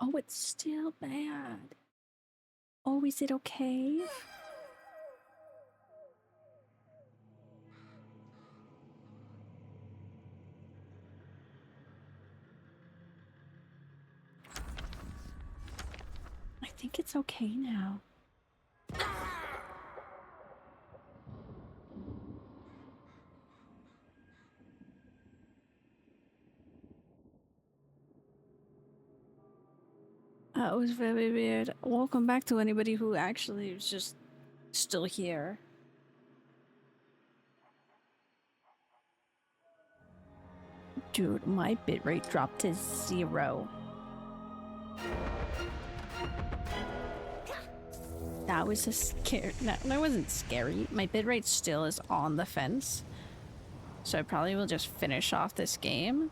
Oh, it's still bad. Oh, is it okay? I think it's okay now. That was very weird. Welcome back to anybody who actually is just still here. Dude, my bitrate dropped to 0. That was a scary. No, that wasn't scary. My bitrate still is on the fence. So I probably will just finish off this game.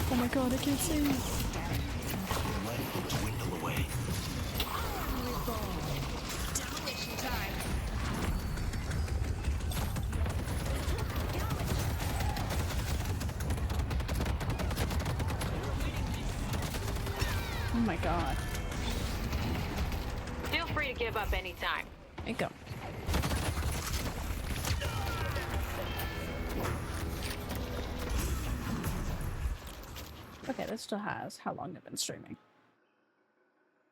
Oh my god, I can't see. Oh my god. Feel free to give up anytime. There you go. Okay, this still has how long I've been streaming.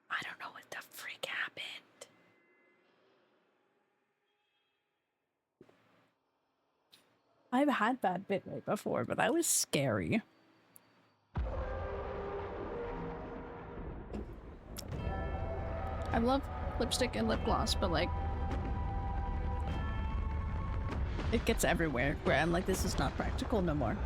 I don't know what the freak happened. I've had bad bitrate before, but that was scary. I love lipstick and lip gloss, but like it gets everywhere where I'm like, this is not practical no more.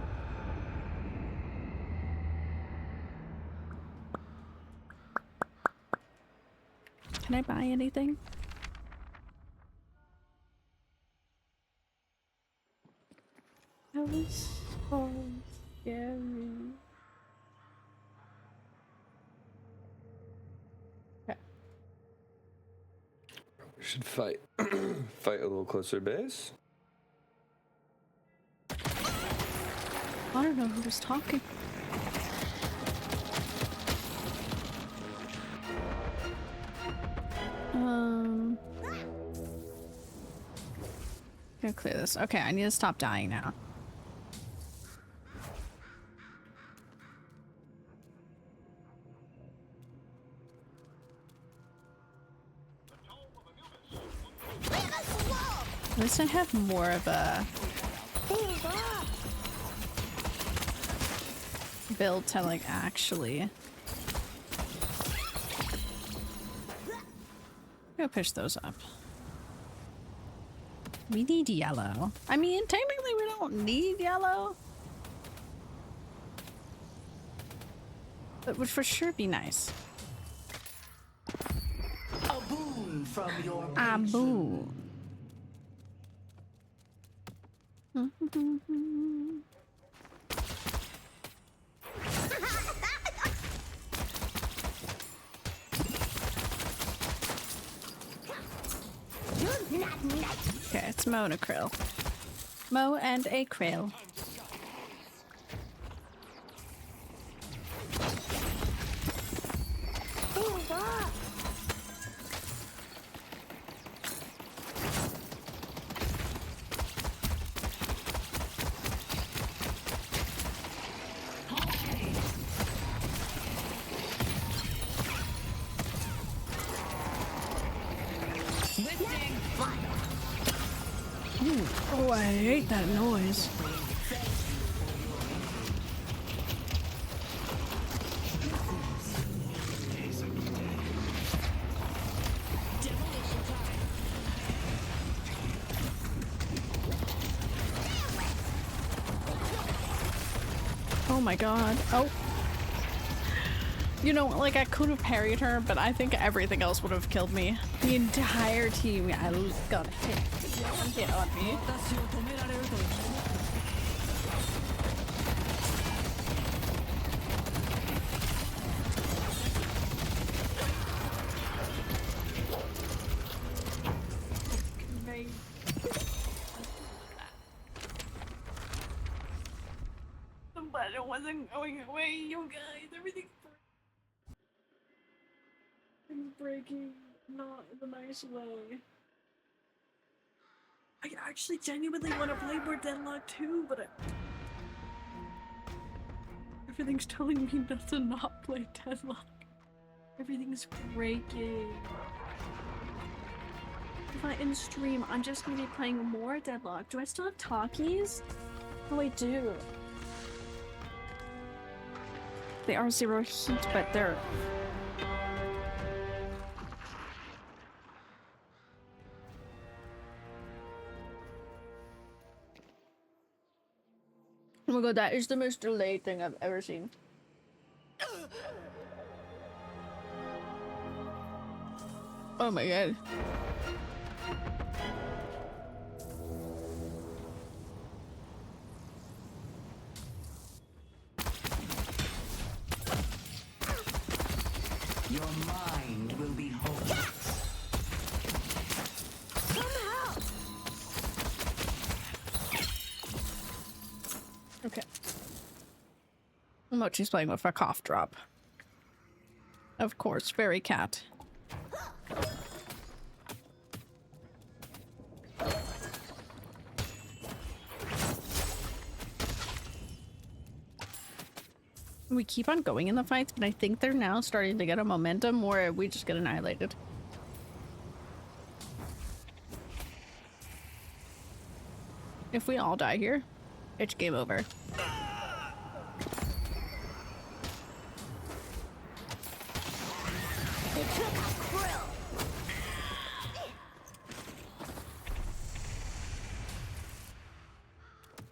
Can I buy anything? That was so scary. Okay. We should fight. Fight a little closer to base. I don't know who was talking. Gonna clear this. Okay, I need to stop dying now. At least I have more of a build to like actually. I'm gonna push those up. We need yellow. I mean, technically we don't need yellow. That would for sure be nice. A boon from your A boon. Okay, it's Mo and a krill. Mo and a krill. Oh, I hate that noise. Oh my god. Oh. You know, like I could have parried her, but I think everything else would have killed me. The entire team I got hit. One hit on me. isn't going away, you guys. Everything's breaking, not in a nice way. I actually genuinely want to play more Deadlock too, but everything's telling me not to not play Deadlock. Everything's breaking. If I in stream, I'm just gonna be playing more Deadlock. Do I still have talkies? Oh, I do. They are 0 heat, but they're... Oh my god, that is the most delayed thing I've ever seen. Oh my god. Your mind will be whole. Okay. Mochi's playing with a cough drop. Of course, fairy cat. We keep on going in the fights, but I think they're now starting to get a momentum where we just get annihilated. If we all die here, it's game over.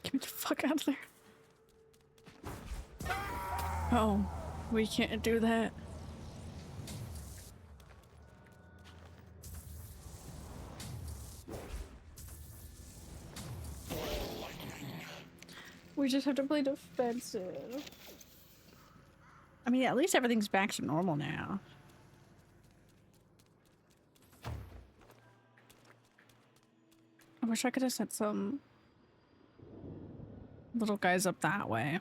Get me the fuck out of there. Oh, we can't do that. We just have to play defensive. I mean, at least everything's back to normal now. I wish I could have sent some little guys up that way.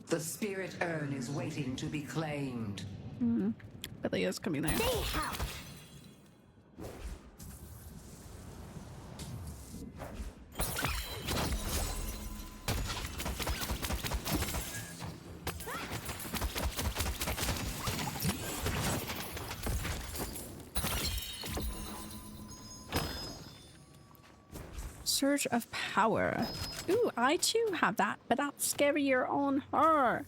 The spirit urn is waiting to be claimed. Billy is coming there. Surge of power. Ooh, I too have that, but that's scarier on her.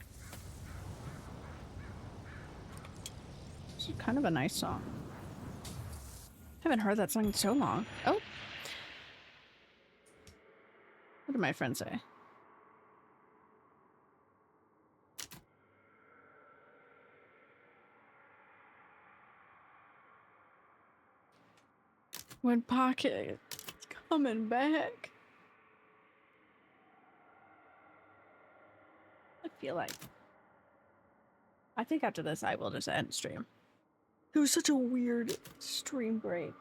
This is kind of a nice song. Haven't heard that song in so long. Oh. What did my friend say? When Pocket is coming back. I feel like I think after this I will just end stream. It was such a weird stream break.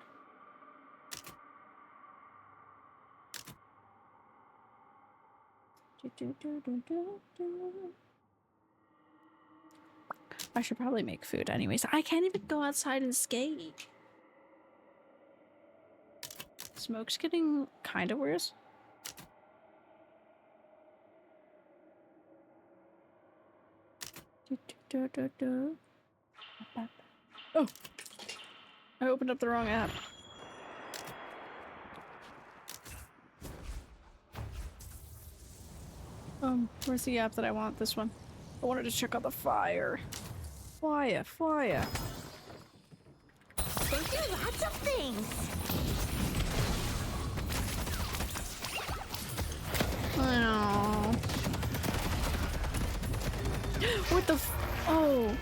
I should probably make food anyways. I can't even go outside and skate. Smoke's getting kind of worse. Oh! I opened up the wrong app. Where's the app that I want? This one. I wanted to check out the fire. Fire, fire. They do lots of things. Oh. What the f- Oh.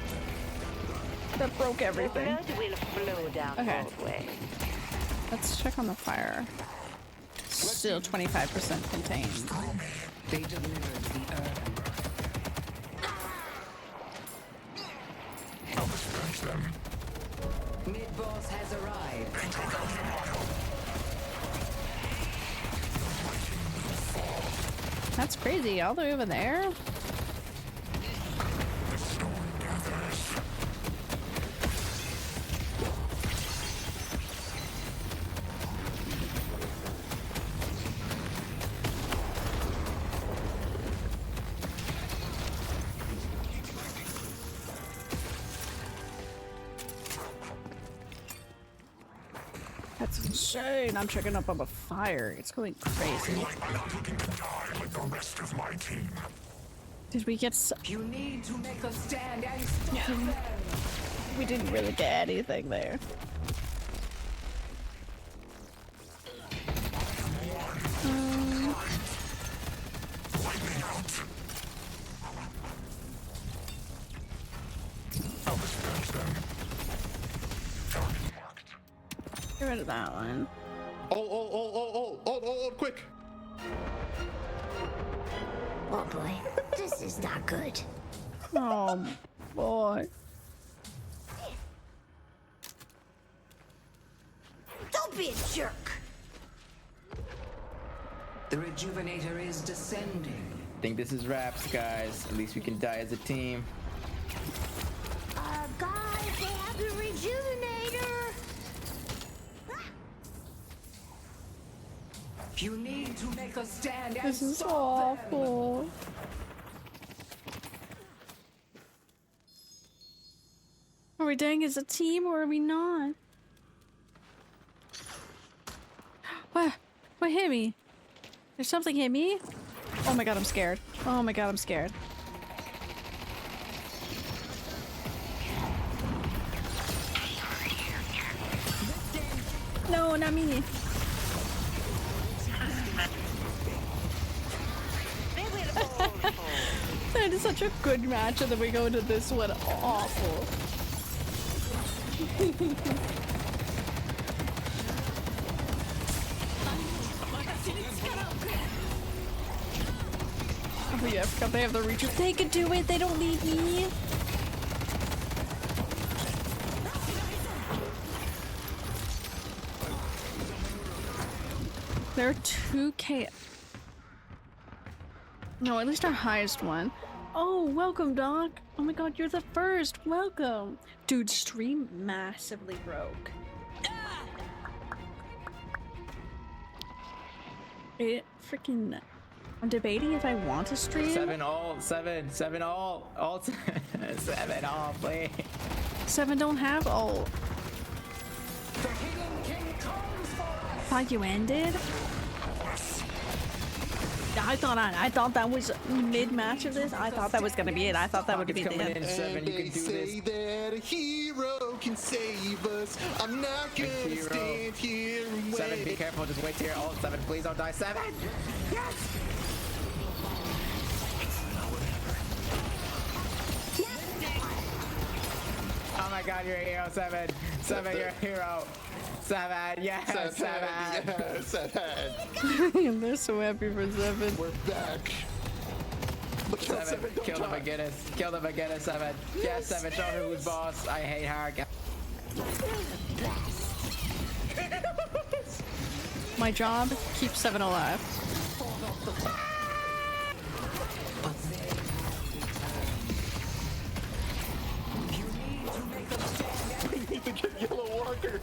That broke everything. The blood will flow down Okay. both ways. Let's check on the fire. Still 25% contained. They delivered the urn. Mid-boss has arrived. That's crazy. All the way over there? That's insane. I'm checking up on the fire. It's going crazy. I'm not looking to die like the rest of my team. Did we get You need to make a stand and stop them. we didn't really get anything there. Wipe me out. I'll dispense them. Target marked. Get rid of that one. Oh, quick. Oh boy, this is not good. Oh boy. Don't be a jerk. The rejuvenator is descending. I think this is wraps, guys. At least we can die as a team. Guys, they have the rejuvenator. You need to make a stand and This is stop them. awful. Are we dying as a team or are we not? What hit me? There's something hit me? Oh my god, I'm scared. Oh my god, I'm scared. No, not me. That is such a good match, and then we go into this one awful. Oh yeah, I forgot they have the reach. They can do it, they don't need me. There are 2K. No, at least our highest one. Oh, welcome, Doc. Oh my god, you're the first. Welcome. Dude, stream massively broke. It freaking... I'm debating if I want to stream. 7 all, 7 all, 7 all, please. 7 don't have ult. The Hidden King comes for us. Thought you ended? I thought that was mid-match of this. I thought that was gonna be it. I thought that would be the Coming in end. 7, you can do Say this. that a hero can save us. I'm not gonna Hero. stand here and 7, be wait. careful, just wait here. All 7, please don't die. 7! Yes! Oh my god, you're a hero, 7. 7, you're a hero. 7, yes, 7. Yeah, 7. They're so happy for 7. We're back. Look how 7, don't kill the die. McGinnis. Kill the McGinnis, 7. Yes, 7, show her who's boss. I hate her. My job, keep 7 alive. We need to get Yellow Walker.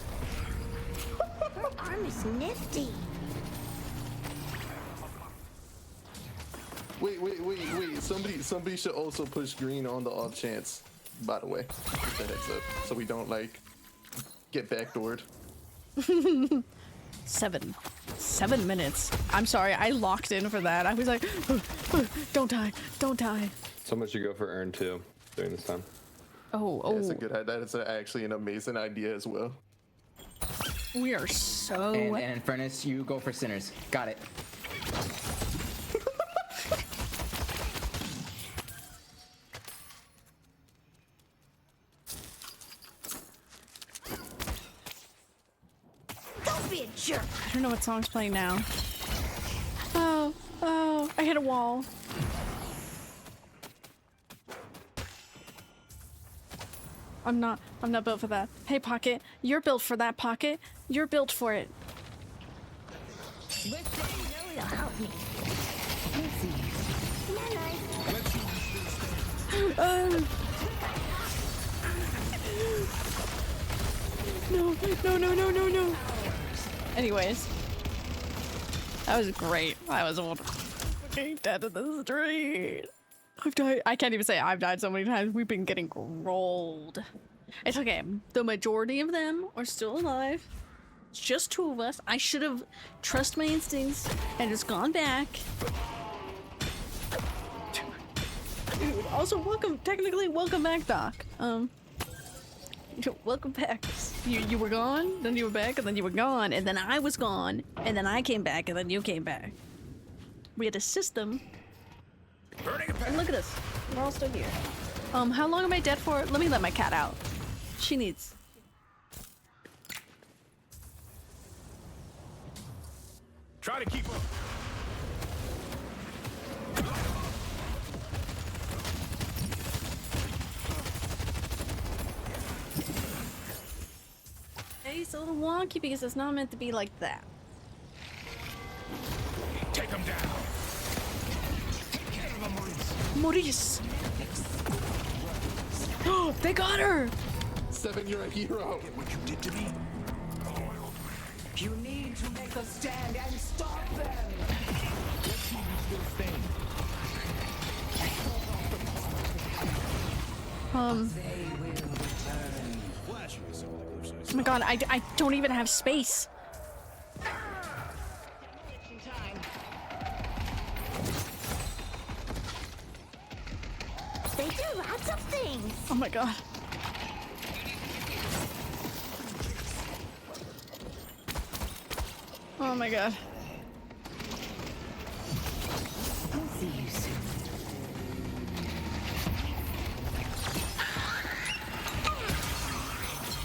Her arm is nifty. Wait. Somebody should also push green on the off chance, by the way. Just a heads up. So we don't, like, get backdoored. 7 minutes. I'm sorry, I locked in for that. I was like, don't die, don't die. So much you go for earn too during this time. Oh, That's a good idea. That is actually an amazing idea as well. we are so... And in Furnace, you go for Sinners. Got it. Don't be a jerk. I don't know what song's playing now. Oh, I hit a wall. I'm not built for that. Hey, Pocket, you're built for that, Pocket. You're built for it. Listen, you know it'll help me. Night-night. No. Anyways. That was great. That was wonderful. Fucking dead in the street. I've died. I can't even say I've died so many times. We've been getting rolled. It's okay. The majority of them are still alive. It's just two of us. I should have trusted my instincts and just gone back. Dude, also technically welcome back, Doc. Welcome back. You were gone, then you were back, and then you were gone, and then I was gone, and then I came back, and then you came back. We had a system. And look at us. We're all still here. How long am I dead for? Let me let my cat out. She needs... Try to keep up. Okay, it's a little wonky because it's not meant to be like that. Take him down. Maurice! Oh, they got her! 7, you're a hero. What you did to me? You need to make a stand and stop them. They will return. Oh my god, I don't even have space. They do lots of things. Oh my god. Oh my god. I'll see you soon.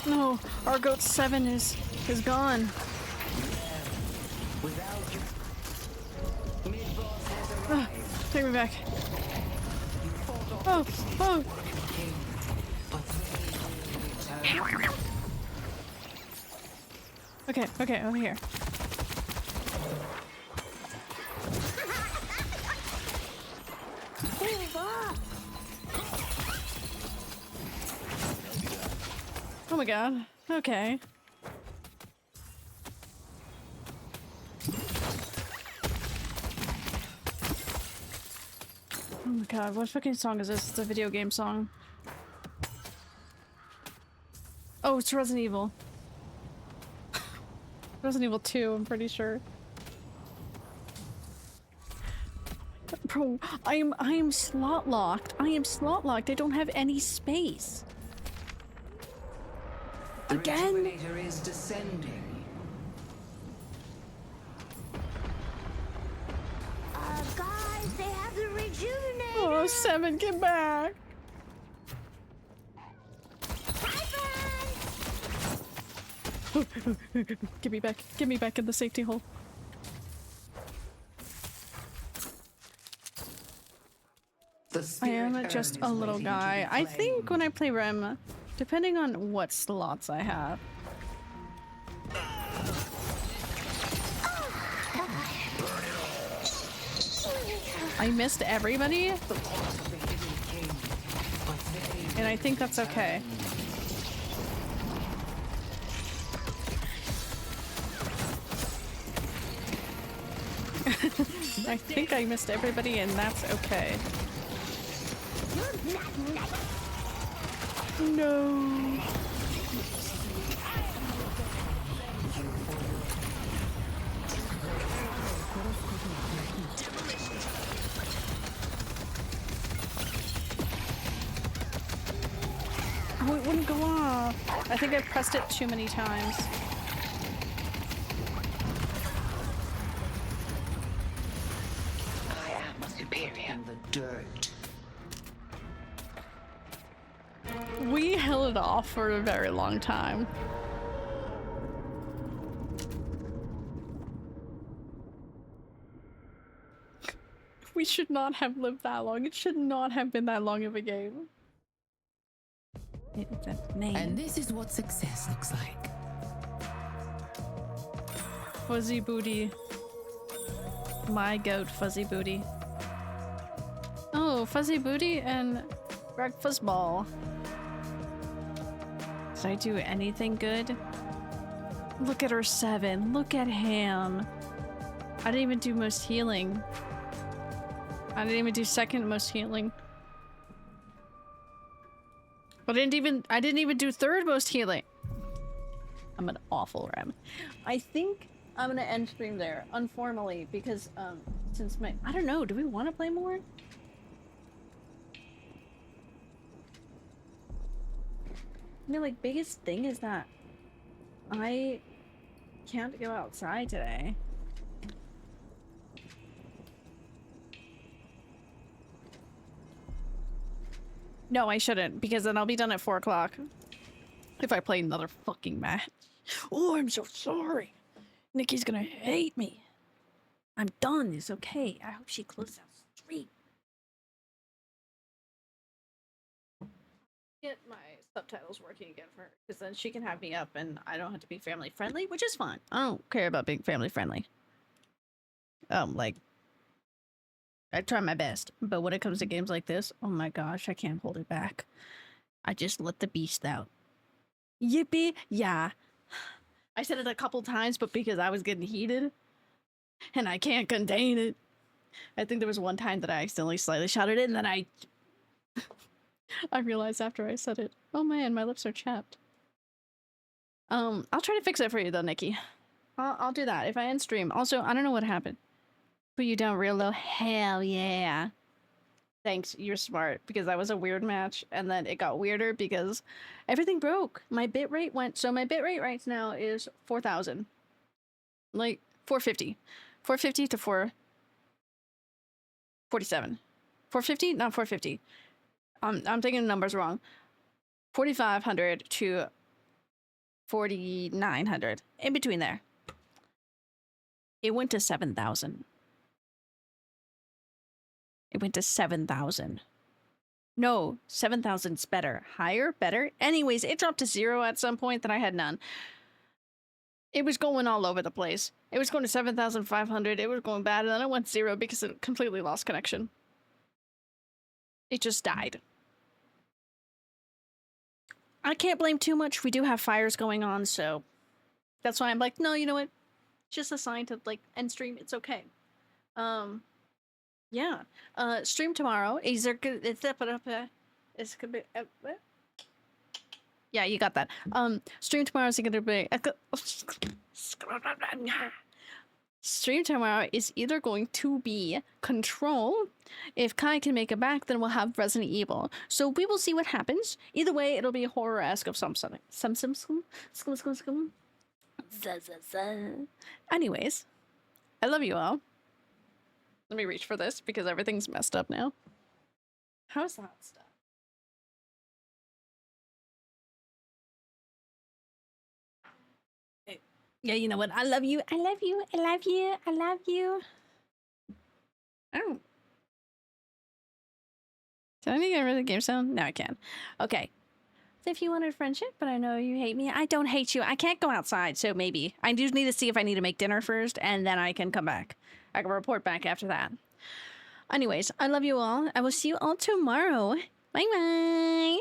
No, our goat 7 is gone. Without you, mid-boss has Ah, take me back. Oh, oh. Okay, okay, over here. Oh my god. Okay. Oh my god, what fucking song is this? It's a video game song. Oh, it's Resident Evil. Resident Evil 2, I'm pretty sure. Bro, I am slot locked. I am slot locked. I don't have any space. The Again? rejuvenator is descending. Guys, they have the rejuvenator. Oh, 7, get back. Get me back. Get me back in the safety hole. The I spirit am just urn a is little waiting to guy. be I think claimed. when I play REM, depending on what slots I have. I missed everybody, and I think that's okay. I think I missed everybody, and that's okay. No. Oh, it wouldn't go off. I think I pressed it too many times. I am a superior in the dirt. We held it off for a very long time. We should not have lived that long. It should not have been that long of a game. It's a name. And this is what success looks like. Fuzzy booty. My goat, fuzzy booty. Oh, fuzzy booty and breakfast ball. Did I do anything good? Look at her 7. Look at him. I didn't even do most healing. I didn't even do second most healing. I didn't even do third most healing. I'm an awful REM. I think I'm gonna end stream there, informally, because since I don't know, do we want to play more? I mean, like, biggest thing is that I can't go outside today. No, I shouldn't, because then I'll be done at 4 o'clock. If I play another fucking match. Oh, I'm so sorry. Nikki's gonna hate me. I'm done. It's okay. I hope she closes out stream. Get my subtitles working again for her, because then she can have me up and I don't have to be family friendly, which is fine. I don't care about being family friendly. Like, I try my best, but when it comes to games like this, oh my gosh, I can't hold it back. I just let the beast out. Yippee! Yeah. I said it a couple times, but because I was getting heated, and I can't contain it. I think there was one time that I accidentally slightly shouted it, and then I realized after I said it, oh man, my lips are chapped. I'll try to fix it for you though, Nikki. I'll do that if I end stream. Also, I don't know what happened. Put you down real low. Hell yeah. Thanks, you're smart, because that was a weird match, and then it got weirder because everything broke. My bitrate went, so my bitrate right now is 4,000. Like, 450. 450 to 447. 450? Not 450. I'm taking the numbers wrong. 4,500 to 4,900. In between there. It went to 7,000. It went to 7,000. No, 7,000's better. Higher? Better? Anyways, it dropped to 0 at some point, then I had none. It was going all over the place. It was going to 7,500, it was going bad, and then it went 0 because it completely lost connection. It just died. I can't blame too much. We do have fires going on, so that's why I'm like, no, you know what? Just a sign to, like, end stream. It's okay. Yeah. Stream tomorrow. Yeah, you got that. Stream tomorrow is gonna be stream tomorrow is either going to be Control. If Kai can make it back, then we'll have Resident Evil. So we will see what happens. Either way, it'll be horror-esque of some. Anyways, I love you all. Let me reach for this because everything's messed up now. How's that stuff? Yeah, you know what? I love you. I love you. I love you. I love you. Oh. Did I need to get rid of the game sound? No, I can. Okay. So if you wanted friendship, but I know you hate me, I don't hate you. I can't go outside, so maybe. I do need to see if I need to make dinner first, and then I can come back. I can report back after that. Anyways, I love you all. I will see you all tomorrow. Bye-bye.